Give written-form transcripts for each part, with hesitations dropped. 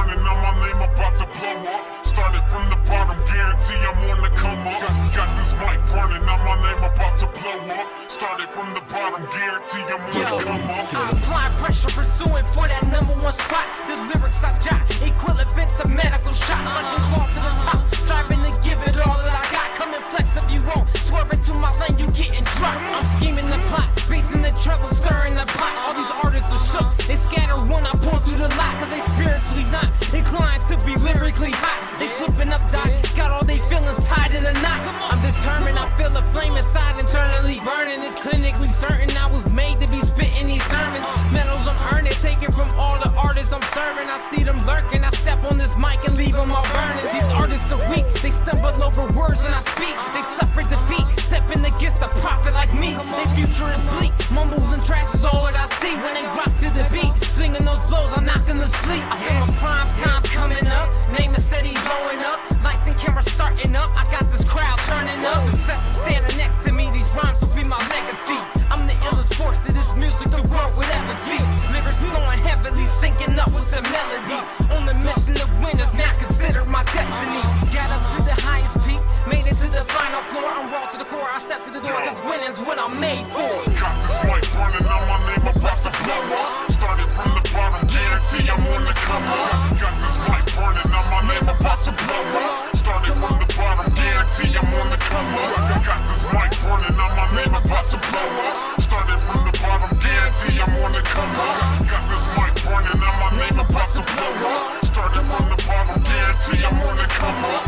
burning, now my name about to blow up. Started from the bottom, guarantee I'm on the come up. Got this mic burning, now my name about to blow up. Started from the bottom, guarantee I'm on the come up. I apply pressure, pursuing for that #1 spot. The lyrics I jot, equivalent to medical shots. Punching claws to the top, striving to give it all that I got. Come and flex if you won't, swerve into my lane, you getting dropped. I'm scheming the plot, facing the trouble, stirring the pot. All these artists are shook, they scatter when I pull through the lot. Cause they spiritually not inclined to be lyrically hot. They slipping up, die, got all they feelings tied in a knot. I'm determined, I feel a flame inside, internally burning. It's clinically certain I was made to be spitting these sermons. Medals I'm earning, taken from all the artists I'm serving. I see them lurking, I step on this mic and leave them all burning. These artists are weak, they stumble over words when I speak. They suffer defeat, stepping against a prophet like me. Their future is bleak, mumbles and trash is all that I see. When they rock to the beat, slinging those blows, I knock them to sleep. I feel my prime time coming up, name is steady blowing up. Lights and cameras starting up, I got this crowd turning up. Success is standing next to me, these rhymes will be my legacy. I'm the illest force to this music the world would ever see. Lyrics flowing heavily, syncing up with the melody. On the mission to win is now considered my destiny. Got up to the highest peak, made it to the final floor. I'm raw to the core, I step to the door, cause winning's what I'm made for. Got this mic burning, now my name about to blow up. Started from the bottom, guarantee I'm on the come up. Got this mic burning, now my name about to blow up. Started from the bottom, guarantee I'm on the come up. Got this mic burning, now my name about to blow up. Started from the bottom, guarantee I'm on the come up. Got this mic burning, now my name about to blow up. Started from the bottom, guarantee I'm on the come up.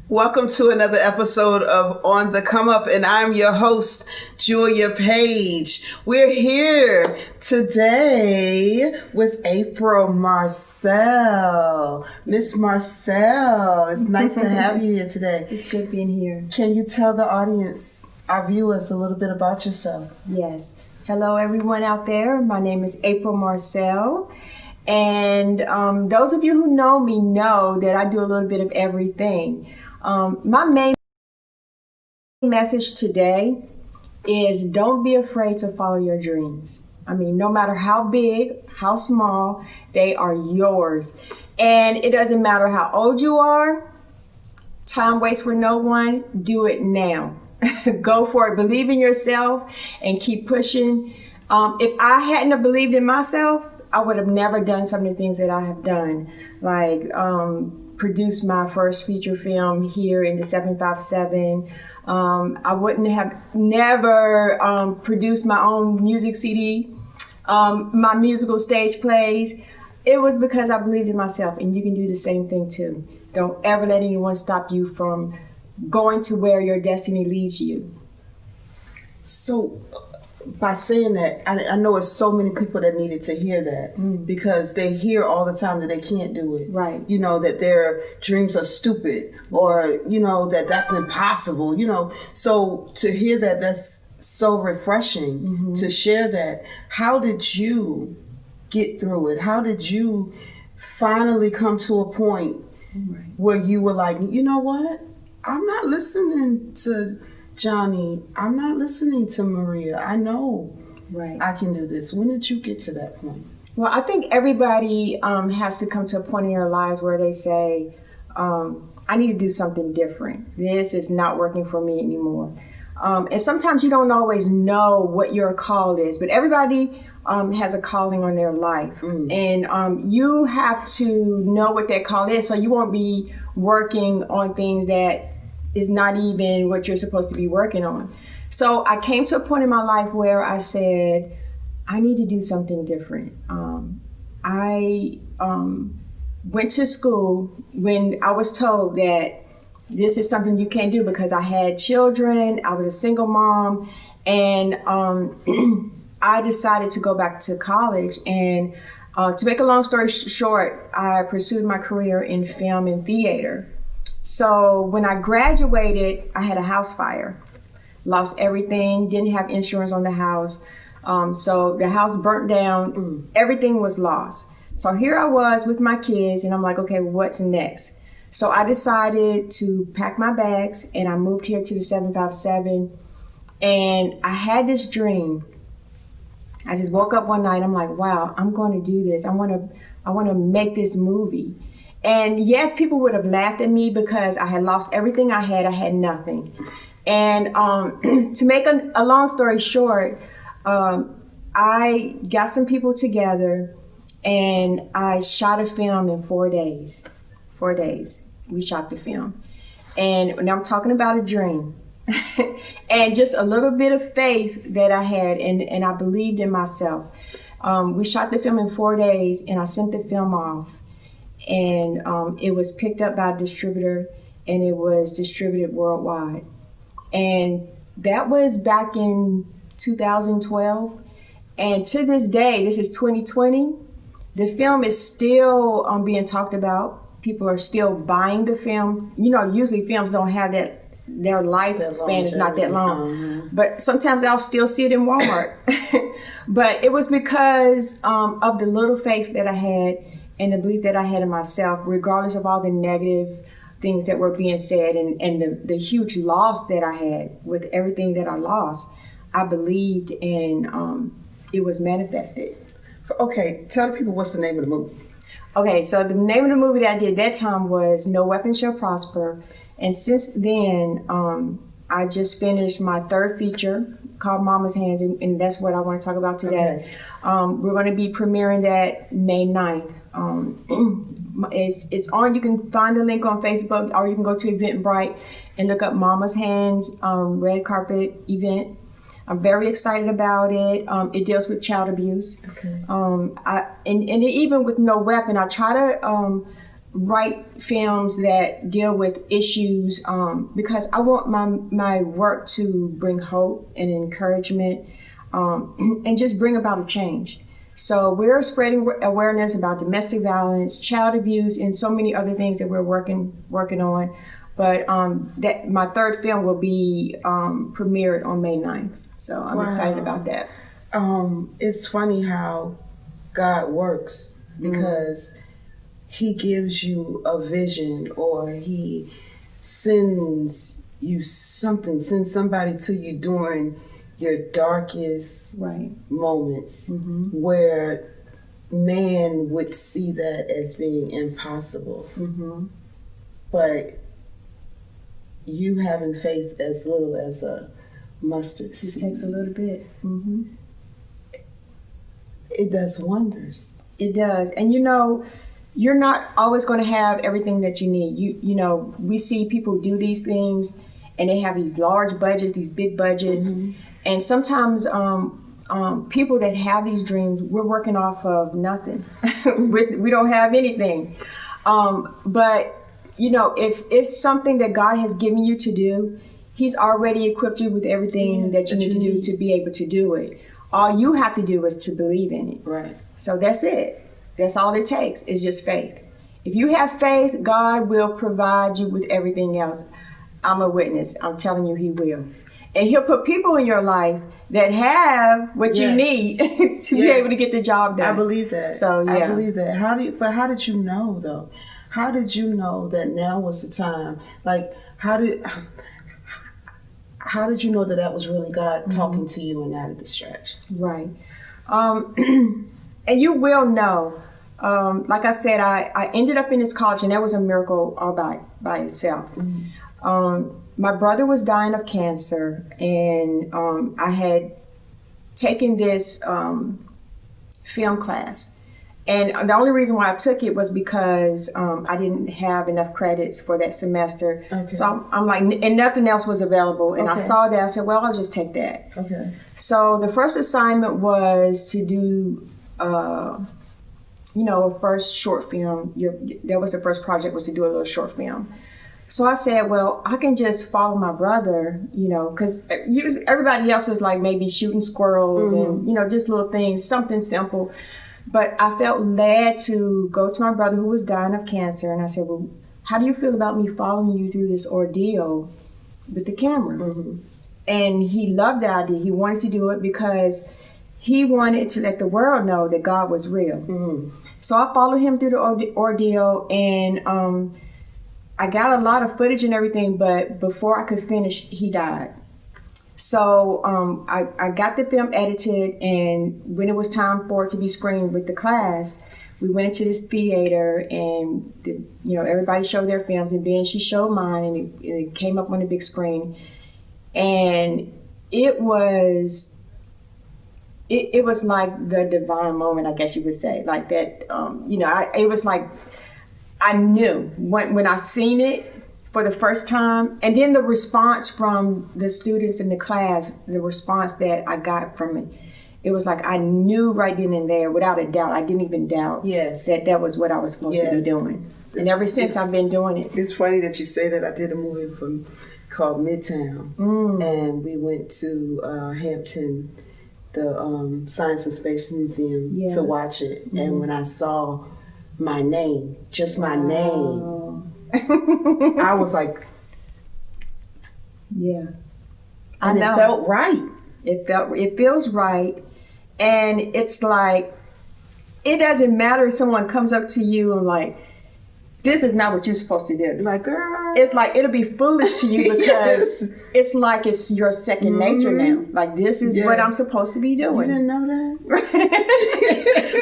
Welcome to another episode of On the Come Up, and I'm your host, Julia Page. We're here today with April Marcell. Miss Marcell, it's nice to have you here today. It's good being here. Can you tell the audience, our viewers, a little bit about yourself? Yes. Hello, everyone out there. My name is April Marcell. And those of you who know me know that I do a little bit of everything. My main message today is don't be afraid to follow your dreams. I mean, no matter how big, how small, they are yours. And it doesn't matter how old you are, time waits for no one, do it now. Go for it, believe in yourself and keep pushing. If I hadn't have believed in myself, I would have never done some of the things that I have done, like produced my first feature film here in the 757. I wouldn't have never produced my own music CD, my musical stage plays. It was because I believed in myself, and you can do the same thing too. Don't ever let anyone stop you from going to where your destiny leads you. So, by saying that, I know it's so many people that needed to hear that because they hear all the time that they can't do it. Right. You know, that their dreams are stupid or, you know, that that's impossible, you know. So to hear that, that's so refreshing to share that. How did you get through it? How did you finally come to a point where you were like, you know what? I'm not listening to Johnny, I'm not listening to Maria. I know I can do this. When did you get to that point? Well, I think everybody has to come to a point in their lives where they say, I need to do something different. This is not working for me anymore. And sometimes you don't always know what your call is, but everybody has a calling on their life. And you have to know what that call is so you won't be working on things that is not even what you're supposed to be working on. So I came to a point in my life where I said, I need to do something different. I went to school when I was told that this is something you can't do because I had children, I was a single mom, and I decided to go back to college. And to make a long story short, I pursued my career in film and theater. So when I graduated, I had a house fire, lost everything, didn't have insurance on the house. So the house burnt down, everything was lost. So here I was with my kids and I'm like, okay, what's next? So I decided to pack my bags and I moved here to the 757 and I had this dream I just woke up one night. I'm like, wow, I'm going to do this. I want to make this movie. And yes, people would have laughed at me because I had lost everything I had. I had nothing. And to make a long story short, I got some people together and I shot a film in 4 days. 4 days, we shot the film. And I'm talking about a dream. And just a little bit of faith that I had, and I believed in myself. We shot the film in 4 days, and I sent the film off. And it was picked up by a distributor, and it was distributed worldwide. And that was back in 2012. And to this day, this is 2020, the film is still being talked about. People are still buying the film. You know, usually films don't have that, their lifespan is not that long. But sometimes I'll still see it in Walmart. But it was because of the little faith that I had and the belief that I had in myself, regardless of all the negative things that were being said and the huge loss that I had with everything that I lost. I believed, and it was manifested. Okay, tell the people what's the name of the movie. Okay, so the name of the movie that I did that time was No Weapon Shall Prosper. And since then, I just finished my third feature called Mama's Hands, and that's what I want to talk about today. Okay. We're going to be premiering that May 9th. It's on, you can find the link on Facebook, or you can go to Eventbrite and look up Mama's Hands red carpet event. I'm very excited about it. It deals with child abuse. Okay. And even with No Weapon, I try to write films that deal with issues because I want my work to bring hope and encouragement and just bring about a change. So we're spreading awareness about domestic violence, child abuse, and so many other things that we're working on. But that my third film will be premiered on May 9th. So I'm excited about that. It's funny how God works because He gives you a vision, or He sends you something, sends somebody to you during your darkest moments where man would see that as being impossible. But you having faith as little as a mustard seed. It just takes a little bit. It does wonders. It does. And you know, you're not always going to have everything that you need. You know, we see people do these things and they have these large budgets, these big budgets. And sometimes people that have these dreams, we're working off of nothing. We don't have anything. But, you know, if it's something that God has given you to do, He's already equipped you with everything that you need to do to be able to do it. All you have to do is to believe in it. Right. So that's it. That's all it takes is just faith. If you have faith, God will provide you with everything else. I'm a witness. I'm telling you, He will. And He'll put people in your life that have what you need to be able to get the job done. I believe that. So yeah. I believe that. How did you know though? How did you know that now was the time? Like, how did you know that was really God talking to you and not a distraction? Right. And you will know. Like I said, I ended up in this college, and that was a miracle all by itself. My brother was dying of cancer, and I had taken this film class. And the only reason why I took it was because I didn't have enough credits for that semester. Okay. So I'm like, and nothing else was available. And I saw that. I said, well, I'll just take that. Okay. So the first assignment was to do, a first short film. That was the first project, was to do a little short film. So I said, well, I can just follow my brother, because everybody else was like maybe shooting squirrels and, just little things, something simple. But I felt led to go to my brother who was dying of cancer. And I said, well, how do you feel about me following you through this ordeal with the camera? And he loved the idea. He wanted to do it because he wanted to let the world know that God was real. So I followed him through the ordeal, and I got a lot of footage and everything, but before I could finish, he died. So I got the film edited, and when it was time for it to be screened with the class, we went into this theater, and everybody showed their films, and then she showed mine, and it came up on the big screen, and it was like the divine moment, I guess you would say, like that. It was like I knew when I seen it for the first time, and then the response from the students in the class, the response that I got from it, it was like I knew right then and there, without a doubt. I didn't even doubt that was what I was supposed to be doing. And ever since I've been doing it. It's funny that you say that. I did a movie called Midtown, and we went to Hampton, the Science and Space Museum, to watch it. And when I saw my name, just my name, I was like, yeah. And it felt right. It feels right. And it's like, it doesn't matter if someone comes up to you and like, this is not what you're supposed to do. Like, girl. It's like, it'll be foolish to you because it's like it's your second nature now. Like, this is what I'm supposed to be doing. You didn't know that?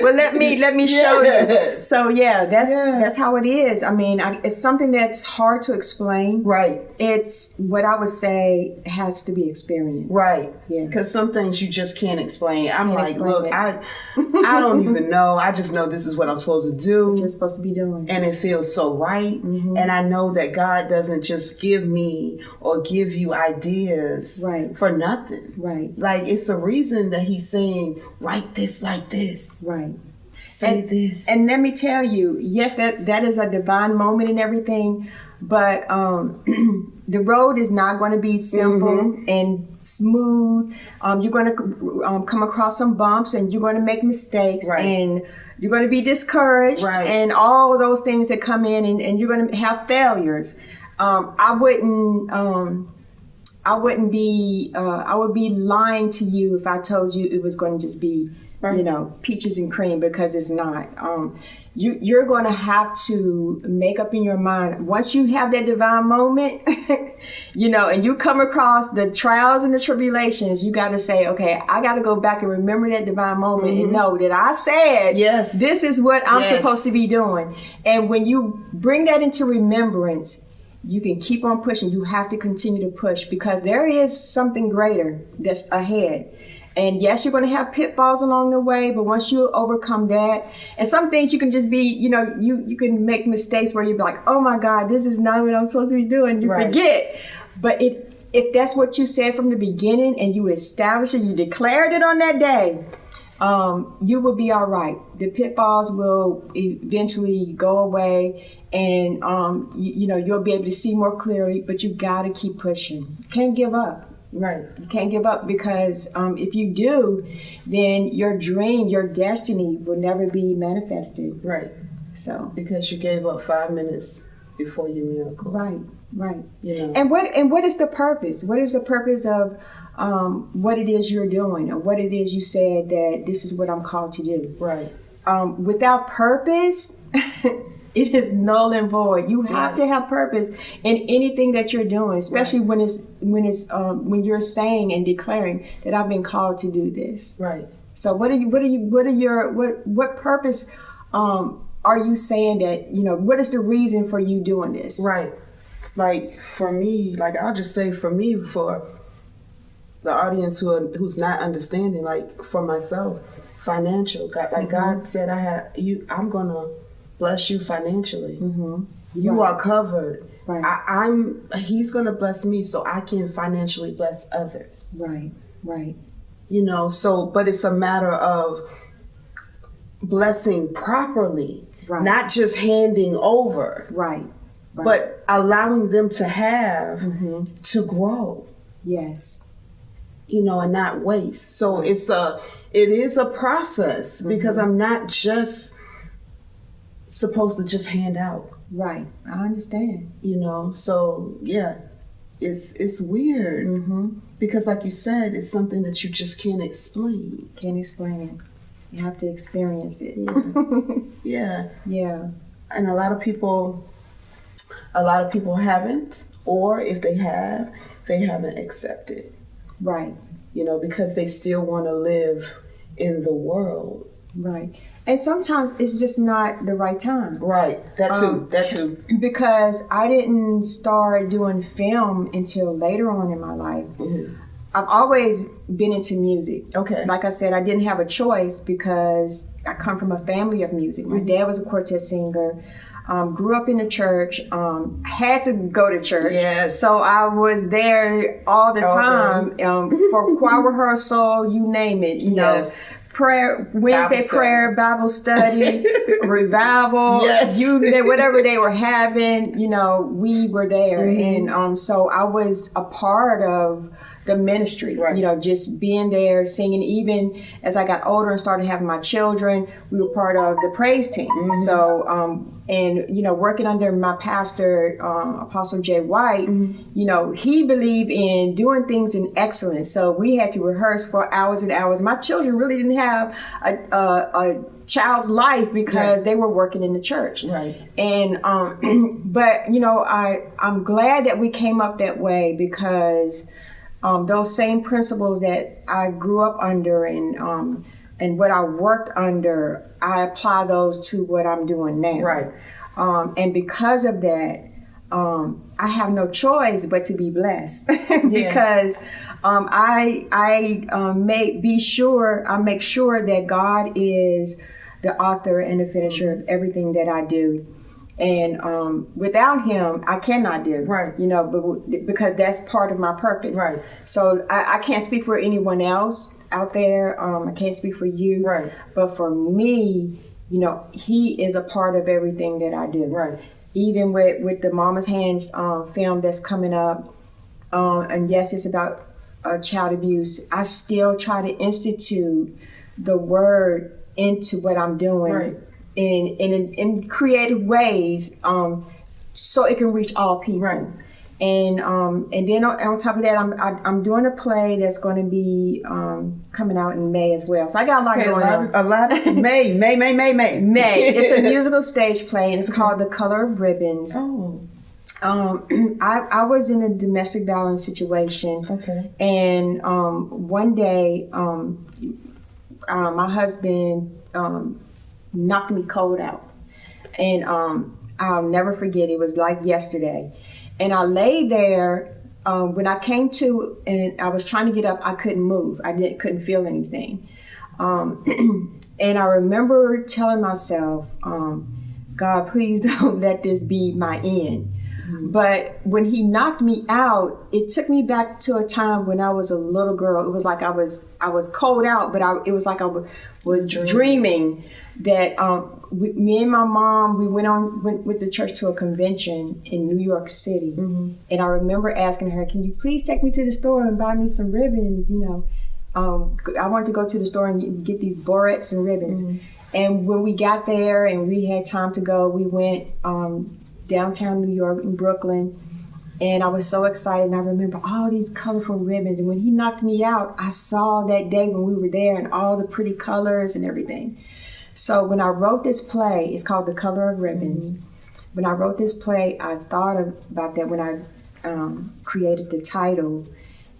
Well, let me show you. So that's how it is. I mean, it's something that's hard to explain. Right. It's what I would say has to be experienced. Right. Yeah. Because some things you just can't explain. I'm like, look, I don't even know. I just know this is what I'm supposed to do. What you're supposed to be doing. And it feels so right. And I know that God doesn't just give me or give you ideas for nothing. Right. Like, it's a reason that he's saying, write this like this. Right. Say this. And let me tell you, yes, that is a divine moment and everything, but the road is not going to be simple and smooth. You're going to come across some bumps, and you're going to make mistakes, and you're going to be discouraged, and all those things that come in, and you're going to have failures. I would be lying to you if I told you it was going to just be, peaches and cream, because it's not. You're going to have to make up in your mind, once you have that divine moment, and you come across the trials and the tribulations, you got to say, okay, I got to go back and remember that divine moment and know that I said, this is what I'm supposed to be doing. And when you bring that into remembrance, you can keep on pushing. You have to continue to push, because there is something greater that's ahead. And yes, you're going to have pitfalls along the way, but once you overcome that, and some things you can just be, you can make mistakes where you're like, oh my God, this is not what I'm supposed to be doing. You forget. But if that's what you said from the beginning, and you established it, you declared it on that day, you will be all right. The pitfalls will eventually go away, and you'll be able to see more clearly. But you got to keep pushing. Can't give up. Right. You can't give up, because if you do, then your dream, your destiny will never be manifested. Right. So because you gave up 5 minutes before your miracle. Right. And what is the purpose? What is the purpose of what it is you're doing, or what it is you said that this is what I'm called to do? Right. Without purpose, it is null and void. You have to have purpose in anything that you're doing, especially when you're saying and declaring that I've been called to do this. Right. So what purpose are you saying that, what is the reason for you doing this? Right. Like for me, I'll just say for me, for the audience who's not understanding, like for myself, financial. God said I'm gonna bless you financially. You are covered. Right. He's going to bless me so I can financially bless others. Right. But it's a matter of blessing properly, not just handing over. Right. But allowing them to have, to grow. Yes. And not waste. So it is a process, because I'm not just supposed to just hand out. Right. I understand. So yeah, it's weird, because like you said, it's something that you just can't explain. Can't explain it. You have to experience it. Yeah. And a lot of people haven't, or if they have, they haven't accepted Right. You know, because they still want to live in the world. Right. And sometimes it's just not the right time. Right. That too. Because I didn't start doing film until later on in my life. Mm-hmm. I've always been into music. Okay. Like I said, I didn't have a choice because I come from a family of music. My dad was a quartet singer. Grew up in the church. Had to go to church. Yes. So I was there all the time for choir rehearsal, you name it. You know, prayer, Wednesday prayer, Bible study, revival. Yes. Whatever they were having, you know, we were there, and so I was a part of the ministry, you know, just being there, singing. Even as I got older and started having my children, we were part of the praise team. So, and, you know, working under my pastor, Apostle Jay White, you know, he believed in doing things in excellence. So we had to rehearse for hours and hours. My children really didn't have a child's life because they were working in the church. Right. And, but, you know, I'm glad that we came up that way because those same principles that I grew up under and what I worked under, I apply those to what I'm doing now. Right. And because of that, I have no choice but to be blessed because I make sure that God is the author and the finisher of everything that I do. And without him, I cannot do. Right. You know, because that's part of my purpose. Right. So I can't speak for anyone else out there. I can't speak for you. Right. But for me, you know, he is a part of everything that I do. Right. Even with the Mama's Hands film that's coming up, and yes, it's about child abuse, I still try to institute the word into what I'm doing. Right. In creative ways, so it can reach all people. Right. And then on top of that, I'm doing a play that's going to be coming out in May as well. So I got a lot going on. A lot. May. May. It's a musical stage play, and it's called The Color of Ribbons. Oh. I was in a domestic violence situation. Okay. And one day, my husband knocked me cold out, and I'll never forget. It was like yesterday, and I lay there. When I came to, and I was trying to get up, I couldn't move. I couldn't feel anything, and I remember telling myself, "God, please don't let this be my end." Mm-hmm. But when he knocked me out, it took me back to a time when I was a little girl. It was like I was cold out, but it was like I was dreaming that me and my mom, we went with the church to a convention in New York City. Mm-hmm. And I remember asking her, "Can you please take me to the store and buy me some ribbons?" You know, I wanted to go to the store and get these barrettes and ribbons. Mm-hmm. And when we got there and we had time to go, we went downtown New York in Brooklyn. And I was so excited, and I remember all these colorful ribbons. And when he knocked me out, I saw that day when we were there and all the pretty colors and everything. So when I wrote this play, it's called The Color of Ribbons. Mm-hmm. When I wrote this play, I thought about that when I created the title.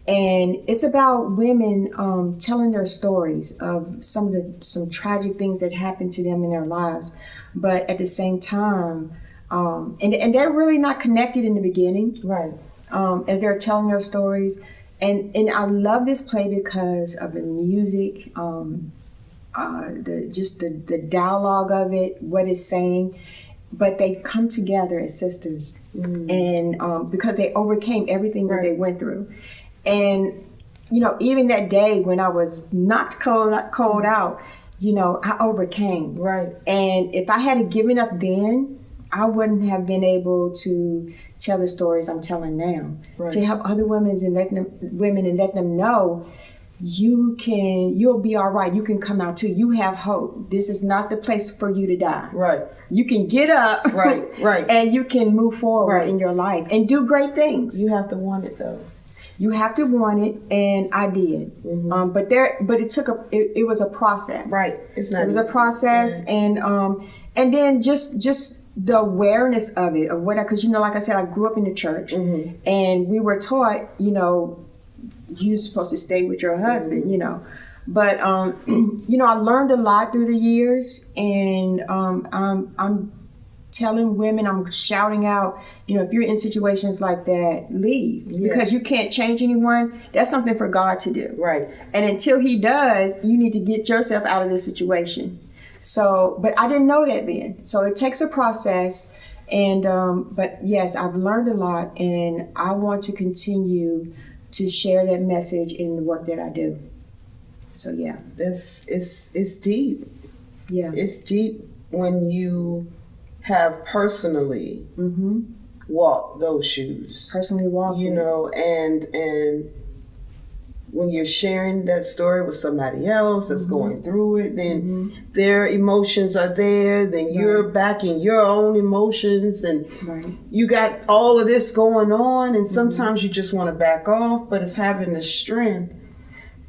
And it's about women telling their stories of some tragic things that happened to them in their lives. But at the same time, and they're really not connected in the beginning. Right. As they're telling their stories. And I love this play because of the music, the dialogue of it, what it's saying, but they come together as sisters, and because they overcame everything that they went through, and you know, even that day when I was knocked cold out, you know, I overcame. Right. And if I had given up then, I wouldn't have been able to tell the stories I'm telling now. Right. To help other women and let them know. You'll be all right. You can come out too. You have hope. This is not the place for you to die. Right. You can get up. Right. And you can move forward in your life and do great things. You have to want it though. You have to want it, and I did. Mm-hmm. But it was a process. Right. It was a process, and then just the awareness of it, because you know, like I said, I grew up in the church, and we were taught, you know, you're supposed to stay with your husband, you know. But you know, I learned a lot through the years, and I'm telling women, I'm shouting out, you know, if you're in situations like that, leave, because you can't change anyone. That's something for God to do. Right. And until He does, you need to get yourself out of this situation. So, but I didn't know that then. So it takes a process. And, but yes, I've learned a lot, and I want to continue to share that message in the work that I do. So yeah. It's deep. Yeah. It's deep when you have personally walked those shoes. Personally walked You it. know, and when you're sharing that story with somebody else that's going through it, then their emotions are there, then you're backing your own emotions, and you got all of this going on, and sometimes you just want to back off, but it's having the strength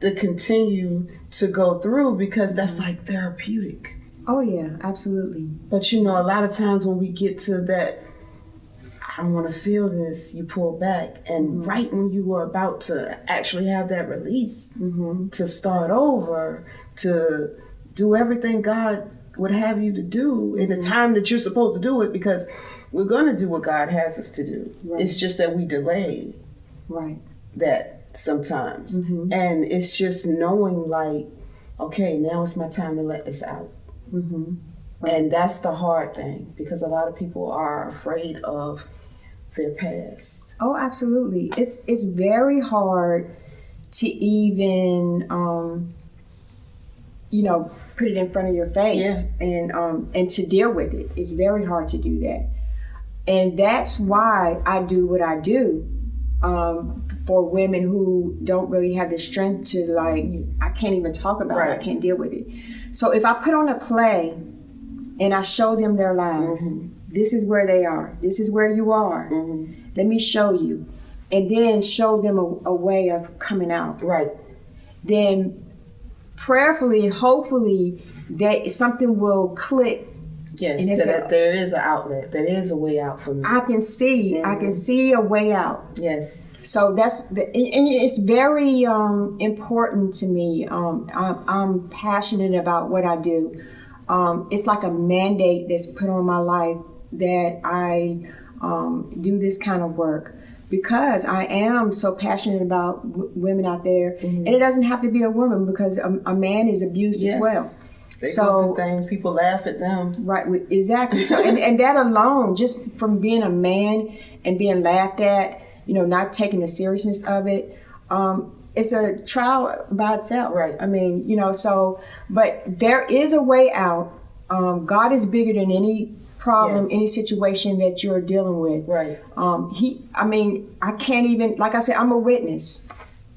to continue to go through, because that's like therapeutic. Oh yeah, absolutely. But you know, a lot of times when we get to that, I don't want to feel this, you pull back. And right when you were about to actually have that release, to start over, to do everything God would have you to do in the time that you're supposed to do it, because we're going to do what God has us to do. Right. It's just that we delay that sometimes. And it's just knowing, like, okay, now it's my time to let this out. And that's the hard thing, because a lot of people are afraid of their past. Oh, absolutely. It's very hard to even you know, put it in front of your face and to deal with it. It's very hard to do that. And that's why I do what I do for women who don't really have the strength to, like, I can't even talk about it. I can't deal with it. So if I put on a play and I show them their lives, this is where they are. This is where you are. Let me show you. And then show them a way of coming out. Right. Then prayerfully and hopefully that something will click. Yes, and that there is an outlet. There is a way out for me. I can see a way out. Yes. So and it's very important to me. I'm passionate about what I do. It's like a mandate that's put on my life that I do this kind of work, because I am so passionate about women out there. And it doesn't have to be a woman, because a man is abused as well. They go through things, people laugh at them. Right, exactly. So and that alone, just from being a man and being laughed at, you know, not taking the seriousness of it, it's a trial by itself. Right. I mean, you know, so, but there is a way out. God is bigger than any problem, any situation that you're dealing with. Right. I can't even, like I said, I'm a witness.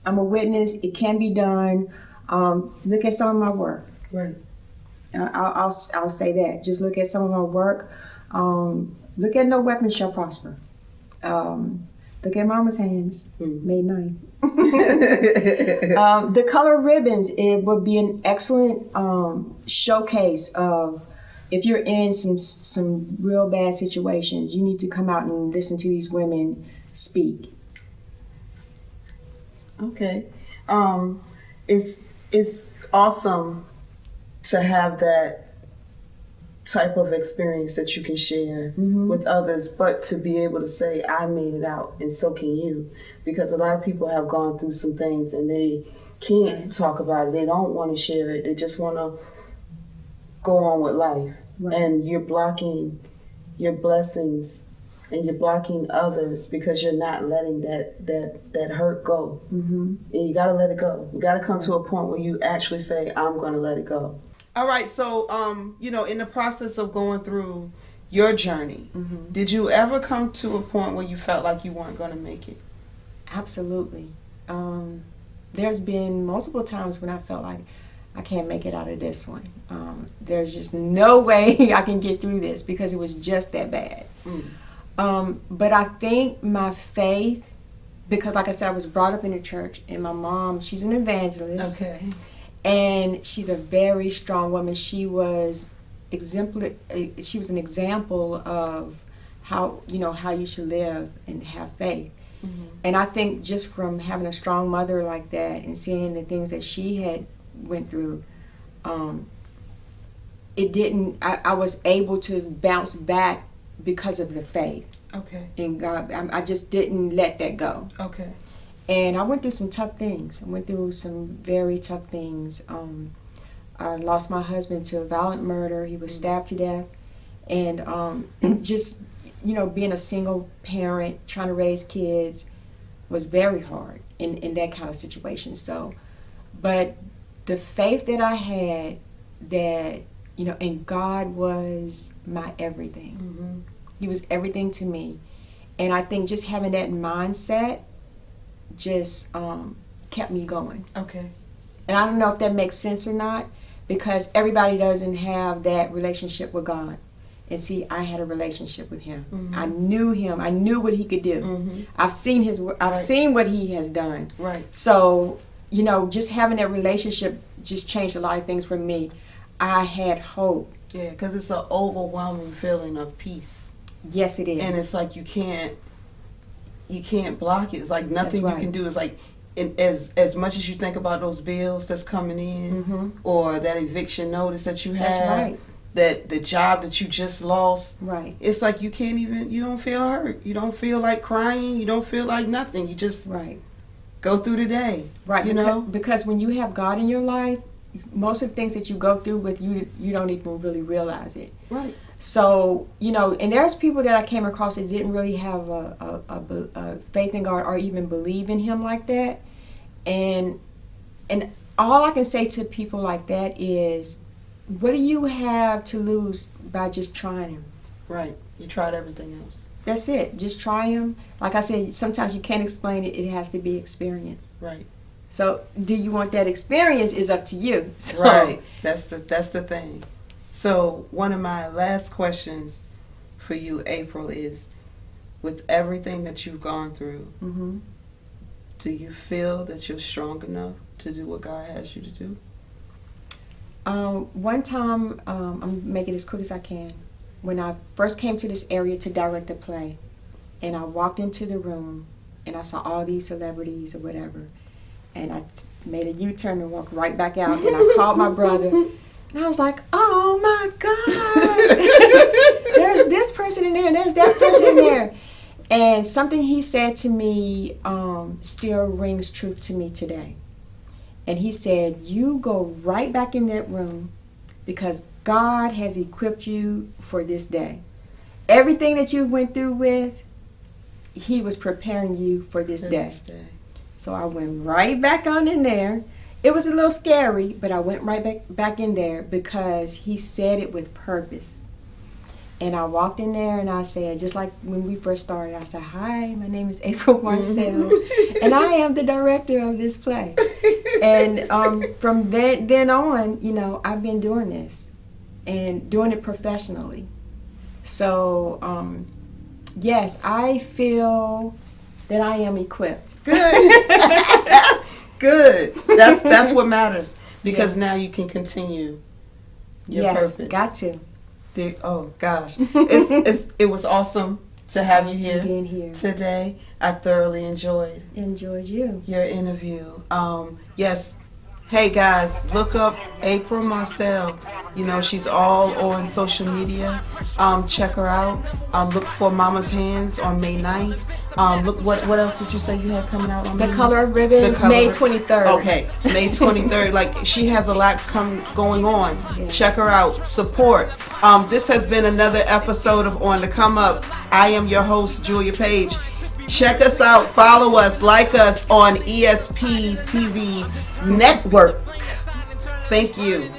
It can be done. Look at some of my work. Right. I'll say that. Just look at some of my work. Look at No Weapon Shall Prosper. Look at Mama's Hands, May 9th. The Color Ribbons, it would be an excellent showcase of, if you're in some real bad situations, you need to come out and listen to these women speak. Okay. It's awesome to have that type of experience that you can share with others, but to be able to say, I made it out, and so can you. Because a lot of people have gone through some things and they can't talk about it. They don't want to share it. They just want to go on with life. Right. And you're blocking your blessings, and you're blocking others because you're not letting that hurt go. And you got to let it go. You got to come to a point where you actually say, I'm going to let it go. All right, so, you know, in the process of going through your journey, did you ever come to a point where you felt like you weren't going to make it? Absolutely. There's been multiple times when I felt like I can't make it out of this one. There's just no way I can get through this, because it was just that bad. But I think my faith, because like I said, I was brought up in the church, and my mom, she's an evangelist. Okay. And she's a very strong woman. She was She was an example of how you should live and have faith. And I think just from having a strong mother like that and seeing the things that she had went through, I was able to bounce back because of the faith in God. I just didn't let that go. Okay. And I went through some tough things. I went through some very tough things. I lost my husband to a violent murder. He was stabbed to death. And just, being a single parent, trying to raise kids was very hard in that kind of situation. So, but the faith that I had that, and God was my everything. He was everything to me. And I think just having that mindset just kept me going. Okay. And I don't know if that makes sense or not, because everybody doesn't have that relationship with God. And see, I had a relationship with Him. I knew Him. I knew what He could do. I've seen His. I've seen what He has done. Right. So, just having that relationship just changed a lot of things for me. I had hope. Yeah, because it's an overwhelming feeling of peace. Yes, it is. And it's like you can't block it. It's like nothing you can do. It's like as much as you think about those bills that's coming in, or that eviction notice that you have. That's right. That the job that you just lost, right? It's like you don't feel hurt. You don't feel like crying. You don't feel like nothing. You just go through the day, right? Because when you have God in your life, most of the things that you go through with you don't even really realize it, right? So and there's people that I came across that didn't really have a faith in God or even believe in Him like that, and all I can say to people like that is, what do you have to lose by just trying Him? Right. You tried everything else. That's it. Just try Him. Like I said, sometimes you can't explain it. It has to be experienced. Right. So, do you want that experience is up to you. So, right. That's the thing. So, one of my last questions for you, April, is, with everything that you've gone through, do you feel that you're strong enough to do what God has you to do? One time, I'm making it as quick as I can, when I first came to this area to direct a play, and I walked into the room, and I saw all these celebrities or whatever, and I made a U-turn and walked right back out, and I called my brother, and I was like, oh my God, there's this person in there, and there's that person in there. And something he said to me still rings truth to me today. And he said, you go right back in that room because God has equipped you for this day. Everything that you went through with, He was preparing you for this day. So I went right back on in there. It was a little scary, but I went right back in there because He said it with purpose. And I walked in there and I said, just like when we first started, I said, hi, my name is April Marcell, and I am the director of this play. And from then on, I've been doing this and doing it professionally. So, yes, I feel that I am equipped. Good. Good. That's what matters, because now you can continue your purpose. Yes, got to. Oh gosh, it was awesome to have you here, being here today. I thoroughly enjoyed you, your interview. Yes, hey guys, look up April Marcell. She's all on social media. Check her out. Look for Mama's Hands on May 9th. Look, what else did you say you had coming out on The Color of Ribbons, May 23rd. Okay, May 23rd. Like, she has a lot going on. Yeah. Check her out. Support. This has been another episode of On the Come Up. I am your host, Julia Page. Check us out. Follow us. Like us on ESP TV Network. Thank you.